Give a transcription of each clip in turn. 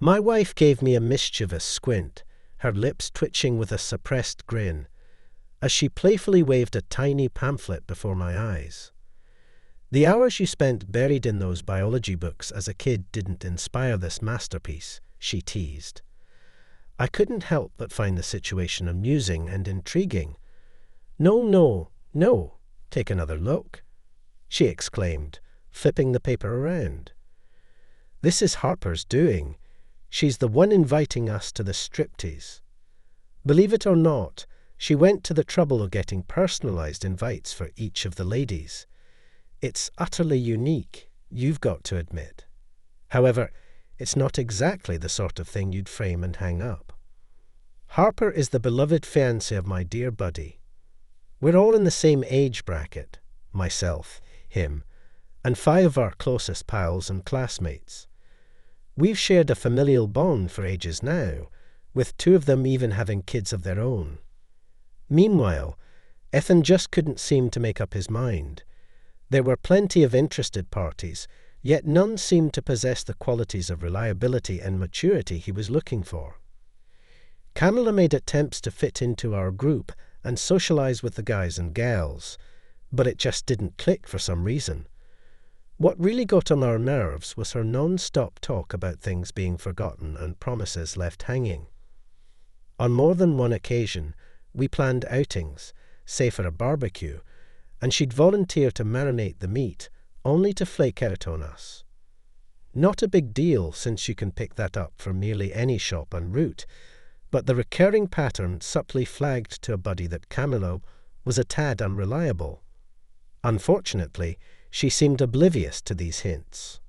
My wife gave me a mischievous squint, her lips twitching with a suppressed grin, as she playfully waved a tiny pamphlet before my eyes. The hours you spent buried in those biology books as a kid didn't inspire this masterpiece, she teased. I couldn't help but find the situation amusing and intriguing. No, no, no, take another look, she exclaimed, flipping the paper around. This is Harper's doing. She's the one inviting us to the striptease. Believe it or not, she went to the trouble of getting personalized invites for each of the ladies. It's utterly unique, you've got to admit. However, it's not exactly the sort of thing you'd frame and hang up. Harper is the beloved fiancée of my dear buddy. We're all in the same age bracket, myself, him, and 5 of our closest pals and classmates. We've shared a familial bond for ages now, with 2 of them even having kids of their own. Meanwhile, Ethan just couldn't seem to make up his mind. There were plenty of interested parties, yet none seemed to possess the qualities of reliability and maturity he was looking for. Camilla made attempts to fit into our group and socialize with the guys and gals, but it just didn't click for some reason. What really got on our nerves was her non-stop talk about things being forgotten and promises left hanging. On more than one occasion, we planned outings, say for a barbecue, and she'd volunteer to marinate the meat, only to flake out on us. Not a big deal, since you can pick that up from nearly any shop en route, but the recurring pattern subtly flagged to a buddy that Camilla was a tad unreliable. Unfortunately, she seemed oblivious to these hints.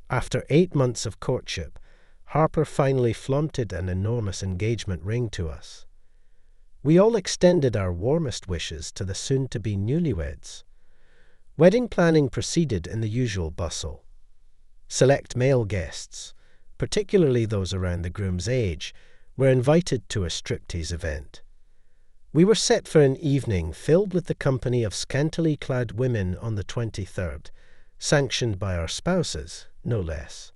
After 8 months of courtship, Harper finally flaunted an enormous engagement ring to us. We all extended our warmest wishes to the soon-to-be newlyweds. Wedding planning proceeded in the usual bustle. Select male guests, particularly those around the groom's age, were invited to a striptease event. We were set for an evening filled with the company of scantily clad women on the 23rd, sanctioned by our spouses, no less.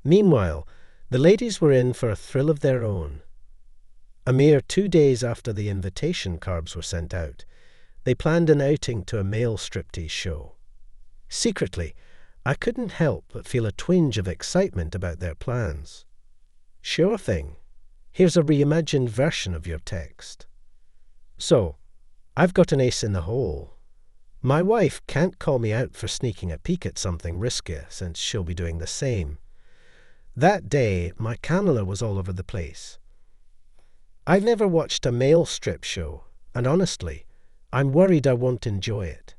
Meanwhile, the ladies were in for a thrill of their own. A mere 2 days after the invitation cards were sent out, they planned an outing to a male striptease show. Secretly, I couldn't help but feel a twinge of excitement about their plans. Sure thing. Here's a reimagined version of your text. So, I've got an ace in the hole. My wife can't call me out for sneaking a peek at something riskier, since she'll be doing the same. That day, my Camilla was all over the place. I've never watched a male strip show, and honestly, I'm worried I won't enjoy it.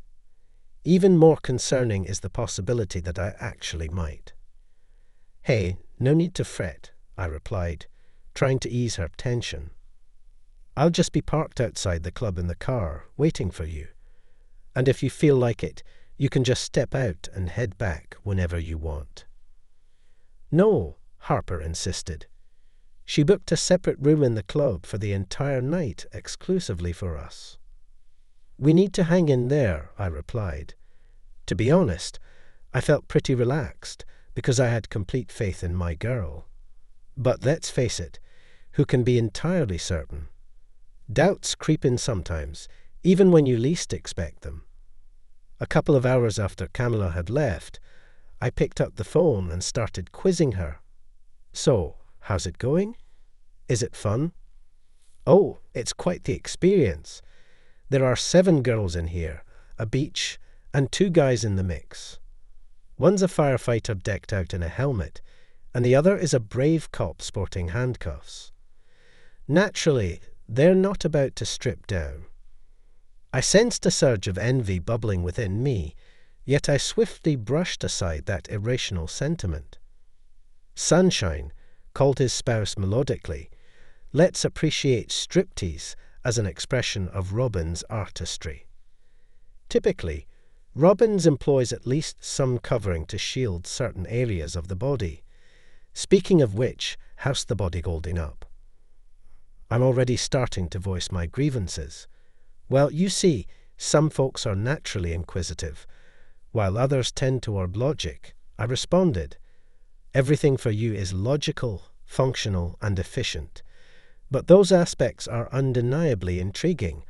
Even more concerning is the possibility that I actually might. Hey, no need to fret, I replied, trying to ease her tension. I'll just be parked outside the club in the car, waiting for you. And if you feel like it, you can just step out and head back whenever you want. No, Harper insisted. She booked a separate room in the club for the entire night exclusively for us. We need to hang in there, I replied. To be honest, I felt pretty relaxed because I had complete faith in my girl. But let's face it, who can be entirely certain? Doubts creep in sometimes, even when you least expect them. A couple of hours after Camilla had left, I picked up the phone and started quizzing her. So, how's it going? Is it fun? Oh, it's quite the experience. There are 7 girls in here, a beach, and 2 guys in the mix. One's a firefighter decked out in a helmet, and the other is a brave cop sporting handcuffs. Naturally, they're not about to strip down. I sensed a surge of envy bubbling within me, yet I swiftly brushed aside that irrational sentiment. Sunshine, called his spouse melodically, let's appreciate striptease as an expression of Robin's artistry. Typically, Robin's employs at least some covering to shield certain areas of the body. Speaking of which, how's the body holding up? I'm already starting to voice my grievances. Well, you see, some folks are naturally inquisitive, while others tend toward logic, I responded. Everything for you is logical, functional, and efficient. But those aspects are undeniably intriguing,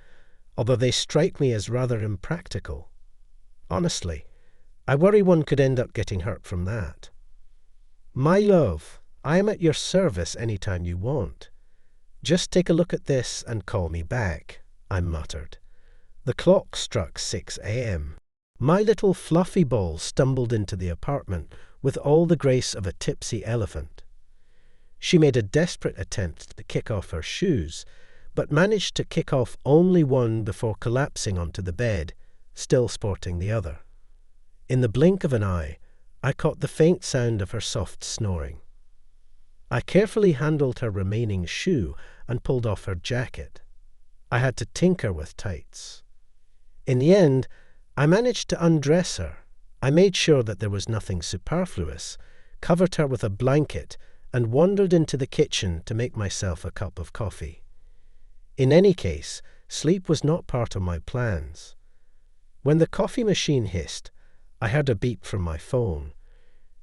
although they strike me as rather impractical. Honestly, I worry one could end up getting hurt from that. My love, I am at your service any time you want. Just take a look at this and call me back, I muttered. The clock struck 6 a.m. My little fluffy ball stumbled into the apartment with all the grace of a tipsy elephant. She made a desperate attempt to kick off her shoes, but managed to kick off only one before collapsing onto the bed, still sporting the other. In the blink of an eye, I caught the faint sound of her soft snoring. I carefully handled her remaining shoe and pulled off her jacket. I had to tinker with tights. In the end, I managed to undress her. I made sure that there was nothing superfluous, covered her with a blanket, and wandered into the kitchen to make myself a cup of coffee. In any case, sleep was not part of my plans. When the coffee machine hissed, I heard a beep from my phone.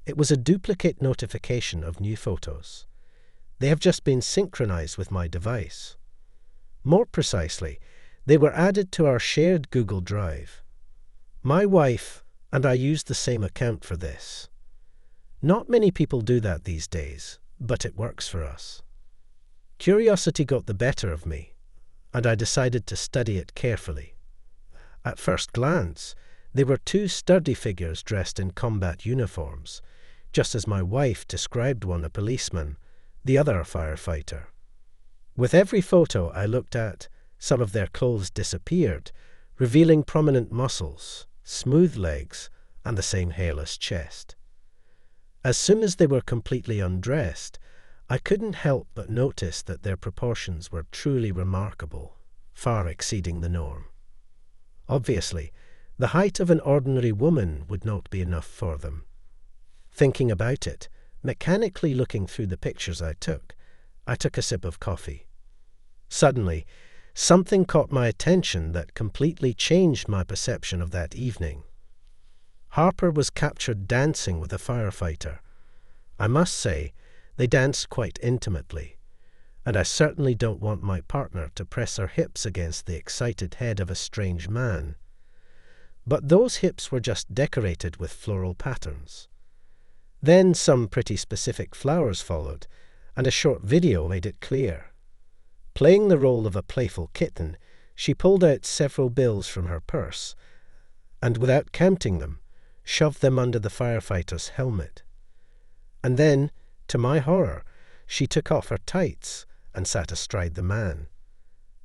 It was a duplicate notification of new photos. They have just been synchronized with my device. More precisely, they were added to our shared Google Drive. My wife and I used the same account for this. Not many people do that these days, but it works for us. Curiosity got the better of me, and I decided to study it carefully. At first glance, they were two sturdy figures dressed in combat uniforms, just as my wife described one a policeman, the other a firefighter. With every photo I looked at, some of their clothes disappeared, revealing prominent muscles, smooth legs, and the same hairless chest. As soon as they were completely undressed, I couldn't help but notice that their proportions were truly remarkable, far exceeding the norm. Obviously, the height of an ordinary woman would not be enough for them. Thinking about it, mechanically looking through the pictures I took a sip of coffee. Suddenly, something caught my attention that completely changed my perception of that evening. Harper was captured dancing with a firefighter. I must say, they danced quite intimately, and I certainly don't want my partner to press her hips against the excited head of a strange man. But those hips were just decorated with floral patterns. Then some pretty specific flowers followed, and a short video made it clear. Playing the role of a playful kitten, she pulled out several bills from her purse, and without counting them, shoved them under the firefighter's helmet. And then, to my horror, she took off her tights and sat astride the man.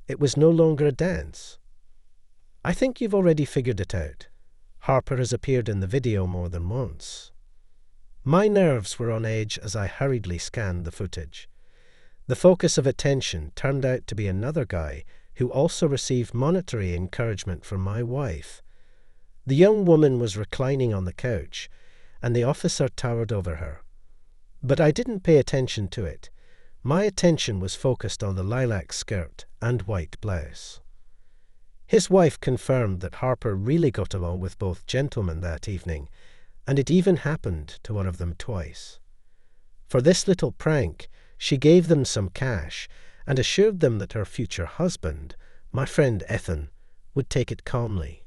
It was no longer a dance. I think you've already figured it out. Harper has appeared in the video more than once. My nerves were on edge as I hurriedly scanned the footage. The focus of attention turned out to be another guy who also received monetary encouragement from my wife. The young woman was reclining on the couch, and the officer towered over her. But I didn't pay attention to it. My attention was focused on the lilac skirt and white blouse. His wife confirmed that Harper really got along with both gentlemen that evening, and it even happened to one of them twice. For this little prank, she gave them some cash and assured them that her future husband, my friend Ethan, would take it calmly.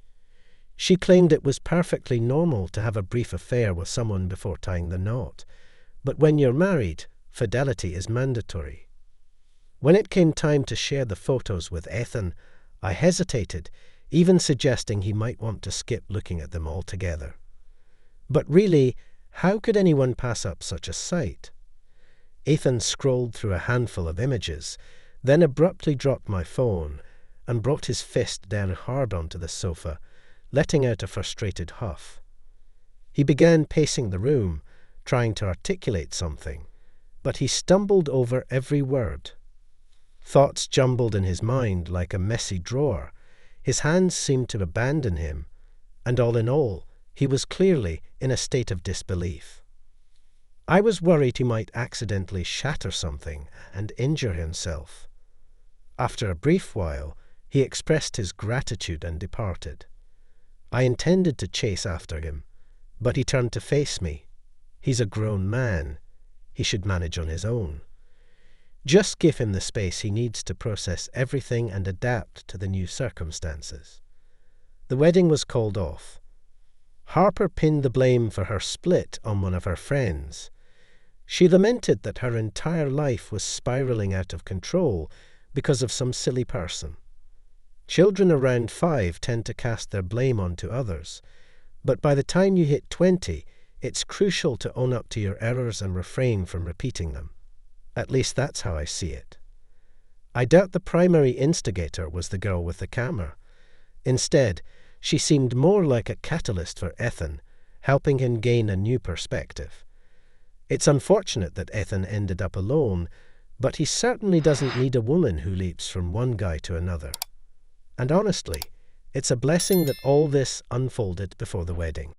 She claimed it was perfectly normal to have a brief affair with someone before tying the knot, but when you're married, fidelity is mandatory. When it came time to share the photos with Ethan, I hesitated, even suggesting he might want to skip looking at them altogether. But really, how could anyone pass up such a sight? Ethan scrolled through a handful of images, then abruptly dropped my phone and brought his fist down hard onto the sofa, letting out a frustrated huff. He began pacing the room, trying to articulate something, but he stumbled over every word. Thoughts jumbled in his mind like a messy drawer. His hands seemed to abandon him, and all in all, he was clearly in a state of disbelief. I was worried he might accidentally shatter something and injure himself. After a brief while, he expressed his gratitude and departed. I intended to chase after him, but he turned to face me. He's a grown man, he should manage on his own. Just give him the space he needs to process everything and adapt to the new circumstances. The wedding was called off. Harper pinned the blame for her split on one of her friends. She lamented that her entire life was spiraling out of control because of some silly person. Children around 5 tend to cast their blame onto others, but by the time you hit 20, it's crucial to own up to your errors and refrain from repeating them. At least that's how I see it. I doubt the primary instigator was the girl with the camera. Instead, she seemed more like a catalyst for Ethan, helping him gain a new perspective. It's unfortunate that Ethan ended up alone, but he certainly doesn't need a woman who leaps from one guy to another. And honestly, it's a blessing that all this unfolded before the wedding.